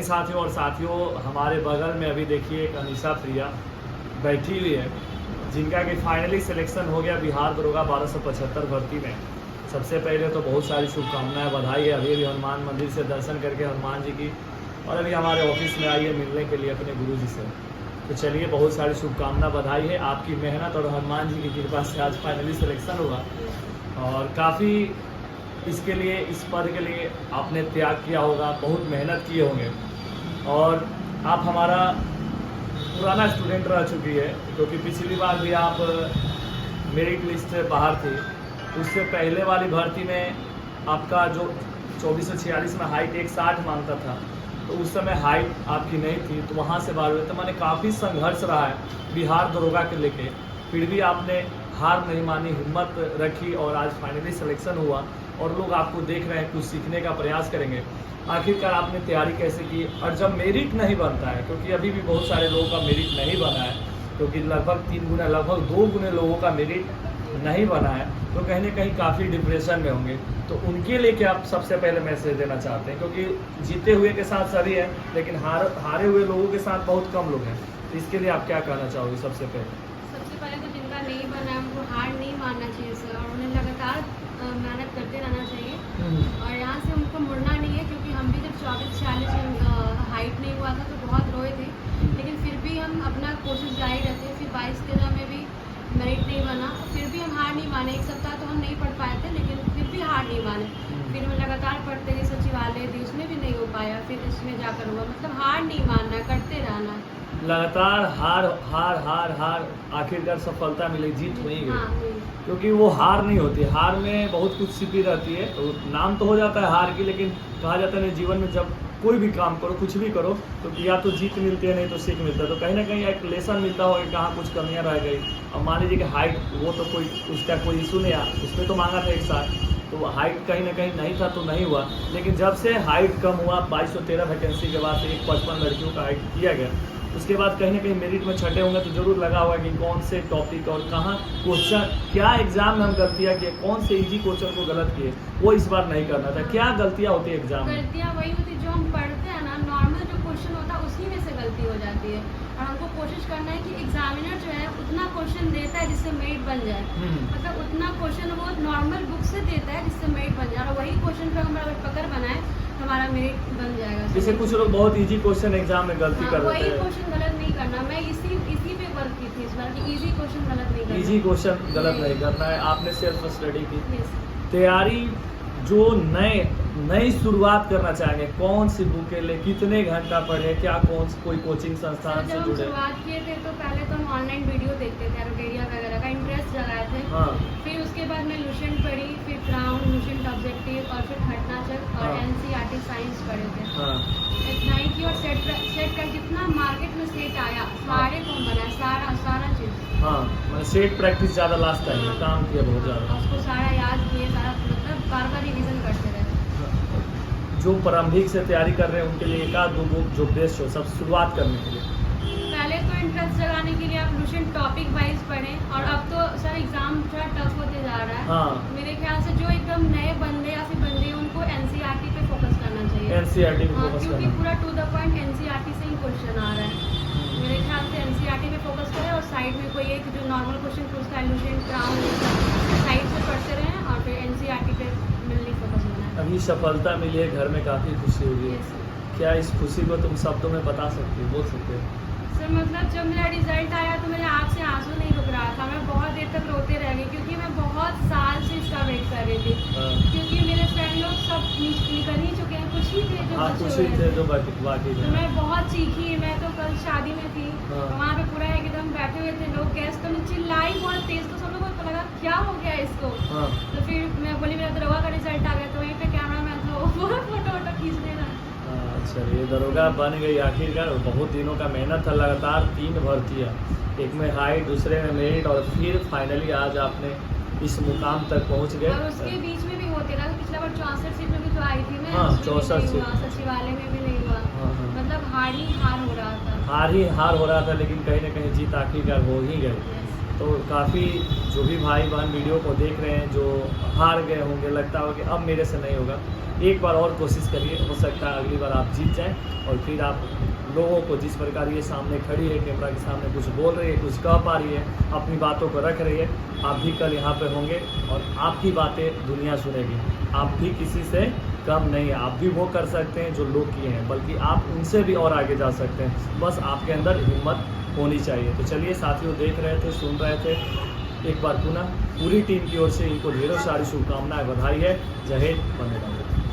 साथियों और साथियों, हमारे बगल में अभी देखिए एक अनीशा प्रिया बैठी हुई है, जिनका कि फाइनली सिलेक्शन हो गया बिहार दरोगा 1275 भर्ती में। सबसे पहले तो बहुत सारी शुभकामनाएं, बधाई है। अभी हनुमान मंदिर से दर्शन करके हनुमान जी की, और अभी हमारे ऑफिस में आई है मिलने के लिए अपने गुरु जी से। तो चलिए, बहुत सारी शुभकामना, बधाई है। आपकी मेहनत और हनुमान जी की कृपा से आज फाइनली सिलेक्शन हुआ, और काफ़ी इसके लिए, इस पद के लिए आपने त्याग किया होगा, बहुत मेहनत किए होंगे, और आप हमारा पुराना स्टूडेंट रह चुकी है, क्योंकि पिछली बार भी आप मेरिट लिस्ट से बाहर थी। उससे पहले वाली भर्ती में आपका जो 2446 में हाइट 160 मांगता था, तो उस समय हाइट आपकी नहीं थी, तो वहाँ से बाहर हुए। तो मैंने काफ़ी संघर्ष रहा है बिहार दरोगा के लेके, फिर भी आपने हार नहीं मानी, हिम्मत रखी, और आज फाइनली सिलेक्शन हुआ, और लोग आपको देख रहे हैं, कुछ सीखने का प्रयास करेंगे। आखिरकार आपने तैयारी कैसे की? और जब मेरिट नहीं बनता है, क्योंकि अभी भी बहुत सारे लोगों का मेरिट नहीं बना है, क्योंकि लगभग 3 गुना, लगभग 2 गुने लोगों का मेरिट नहीं बना है, तो कहीं ना कहीं काफ़ी डिप्रेशन में होंगे। तो उनके लिए क्या आप सबसे पहले मैसेज देना चाहते हैं? क्योंकि जीते हुए के साथ सभी हैं, लेकिन हारे हुए लोगों के साथ बहुत कम लोग हैं, तो इसके लिए आप क्या कहना चाहोगे? सबसे पहले तो जिनका नहीं बना है उनको हार नहीं मानना चाहिए सर, और उन्हें लगातार मेहनत करते रहना चाहिए, और यहाँ से उनको मुड़ना नहीं है। क्योंकि हम भी जब 24-46 में हाइट नहीं हुआ था तो बहुत रोए थे, लेकिन फिर भी हम अपना कोशिश जारी रखते। फिर 22-23 में भी मेरिट नहीं बना, फिर भी हम हार नहीं माने। एक सप्ताह तो हम नहीं पढ़ पाए थे, लेकिन फिर भी हार नहीं माने। फिर हम लगातार पढ़ते गए, सचिवालय दी, उसमें भी नहीं हो पाया, फिर इसमें जाकर हुआ। मतलब हार नहीं मानना, करते रहना। लगातार हार हार हार हार, आखिरकार सफलता मिली, जीत हुई गई। हाँ, क्योंकि वो हार नहीं होती, हार में बहुत कुछ छिपी रहती है। तो नाम तो हो जाता है हार की, लेकिन कहा जाता है जीवन में जब कोई भी काम करो, कुछ भी करो, तो या तो जीत मिलती है, नहीं तो सीख मिलता है। तो कहीं ना कहीं एक लेसन मिलता हो कि कहाँ कुछ कमियां रह गई। अब मान लीजिए कि हाइट, वो तो कोई उसका कोई इशू नहीं आया, उसमें तो मांगा था 1 साल, तो हाइट कहीं ना कहीं नहीं था तो नहीं हुआ। लेकिन जब से हाइट कम हुआ, 2213 वैकेंसी के बाद से 55 लड़कियों का हाइट किया गया, उसके बाद कहीं ना कहीं मेरिट में छठे होंगे, तो जरूर लगा हुआ कि कौन से टॉपिक और कहाँ क्वेश्चन, क्या एग्जाम में हम गलतियाँ किए, कौन से इजी क्वेश्चन को गलत किए, वो इस बार नहीं करना था। क्या गलतियाँ होती है एग्जाम में? गलतियाँ वही होती जो हम पढ़ते हैं ना, नॉर्मल जो क्वेश्चन होता है उसी में से गलती हो जाती है। और हमको कोशिश करना है कि एग्जामिनर जो है उतना क्वेश्चन देता है जिससे मेरिट बन जाए। मतलब उतना क्वेश्चन वो नॉर्मल बुक से देता है जिससे मेरिट बन जाए, और वही क्वेश्चन पर हम अगर पकड़ बनाए तो हमारा मेरिट बन जाएगा। जैसे कुछ लोग बहुत इजी क्वेश्चन एग्जाम में गलती कर देते हैं। वही क्वेश्चन गलत नहीं करना। मैं इसी पे वर्क की थी इस बार कि इजी क्वेश्चन गलत नहीं करना। इजी क्वेश्चन गलत नहीं करना है। आपने सेल्फ स्टडी की Yes. तैयारी, जो नई शुरुआत करना चाहेंगे, कौन सी बुकें ले, कितने घंटा पढ़े, क्या कोई कोचिंग संस्थान से जब हम जुड़े? शुरुआत किए थे तो पहले तो हम ऑनलाइन वीडियो देखते थे, एरोटेरिया वगैरह का इंटरेस्ट जगाए थे। हाँ। फिर उसके बाद मैं लुसेंट पढ़ी, फिर क्राउन, लुसेंट ऑब्जेक्टिव, और फिर घटनाचक और हाँ। NCERT साइंस पढ़े थे। हाँ। इतना ही की, और सेट का जितना मार्केट में सेट आया सारे फॉर्म बनाया, सारा चीज़। हाँ, मतलब सेट प्रैक्टिस ज़्यादा लास्ट टाइम में काम किया बहुत ज़्यादा। उसको सारा याद किए, सारा मतलब बार बार रिविजन करते रहे। जो प्रारंभिक से तैयारी कर रहे हैं उनके लिए एक आध दो बुक जो बेस्ट हो सब शुरुआत करने के लिए? पहले तो इंटरेस्ट जगाने के लिए आप लुसेंट टॉपिक वाइज पढ़ें, और अब तो सर एग्जाम थोड़ा टफ होते जा रहा है। हाँ। मेरे ख्याल से जो एकदम नए बंदे या फिर बंदे हैं उनको NCERT पे फोकस करना चाहिए। NCERT पे हाँ, फोकस क्योंकि करना। पूरा टू द पॉइंट NCERT से ही क्वेश्चन आ रहा है। मेरे ख्याल से NCERT पे फोकस करें, और साइड में कोई एक जो नॉर्मल क्वेश्चन पूछता है, लुसेंट, क्राउन, साइड से पढ़ते रहें, और फिर NCERT पे मिलने फोकस होना है। अभी सफलता मिली है, घर में काफ़ी खुशी हुई है। Yes, sir. क्या इस खुशी को तुम शब्दों में बता सकते हो, बोल सकते हो? सर मतलब जब मेरा रिजल्ट आया तो मेरे आँख से आंसू नहीं रुक रहा था। मैं बहुत देर तक रोते रह गई, क्योंकि मैं बहुत साल से इसका वेट कर रही थी। हाँ। क्योंकि मेरे फ्रेंड लोग सब निकल ही चुके हैं, कुछ ही थे जो हाँ, बचे खुशी हुए थे थे। जो बाकी तो थे। मैं बहुत चीखी। मैं तो कल शादी में थी, हाँ। तो वहाँ पे पूरा एकदम बैठे हुए थे लोग, गेस्ट, तो मैं चिल्लाई बहुत तेज, तो सब लोगों को लगा क्या हो गया इसको। हाँ। तो फिर मैं बोली मेरा दरोगा का रिजल्ट आ गया, तो वहीं पे कैमरा मैन था, वो पूरा फोटो खींच ले रहा। चलिए, दरोगा बन गई आखिरकार। बहुत दिनों का मेहनत था, लगातार 3 भर्तियाँ, एक में हाइट, दूसरे में मेरिट, और फिर फाइनली आज आपने इस मुकाम तक पहुंच गए। और उसके बीच में भी होते रहा, पिछला बार 64 सीट में भी तो आई थी मैं। हाँ, उसमें भी 64 नहीं सीट। हुआ, सचिवालय में भी नहीं हुआ। हाँ, हाँ। मतलब हार ही हार हो रहा था। हार ही हार हो रहा था, लेकिन कहीं ना कहीं जीत आखिरकार हो ही गई। तो काफ़ी जो भी भाई बहन वीडियो को देख रहे हैं, जो हार गए होंगे, लगता होगा कि अब मेरे से नहीं होगा, एक बार और कोशिश करिए, हो सकता है अगली बार आप जीत जाएं और फिर आप लोगों को जिस प्रकार ये सामने खड़ी है, कैमरा के सामने कुछ बोल रही है, कुछ कह पा रही है, अपनी बातों को रख रही है, आप भी कल यहाँ पे होंगे और आपकी बातें दुनिया सुनेगी। आप भी किसी से कम नहीं है, आप भी वो कर सकते हैं जो लोग किए हैं, बल्कि आप उनसे भी और आगे जा सकते हैं। बस आपके अंदर हिम्मत होनी चाहिए। तो चलिए साथियों, देख रहे थे, सुन रहे थे, एक बार पुनः पूरी टीम की ओर से इनको ढेरों सारी शुभकामनाएं, बधाई है। जय हिंद, वंदे मातरम।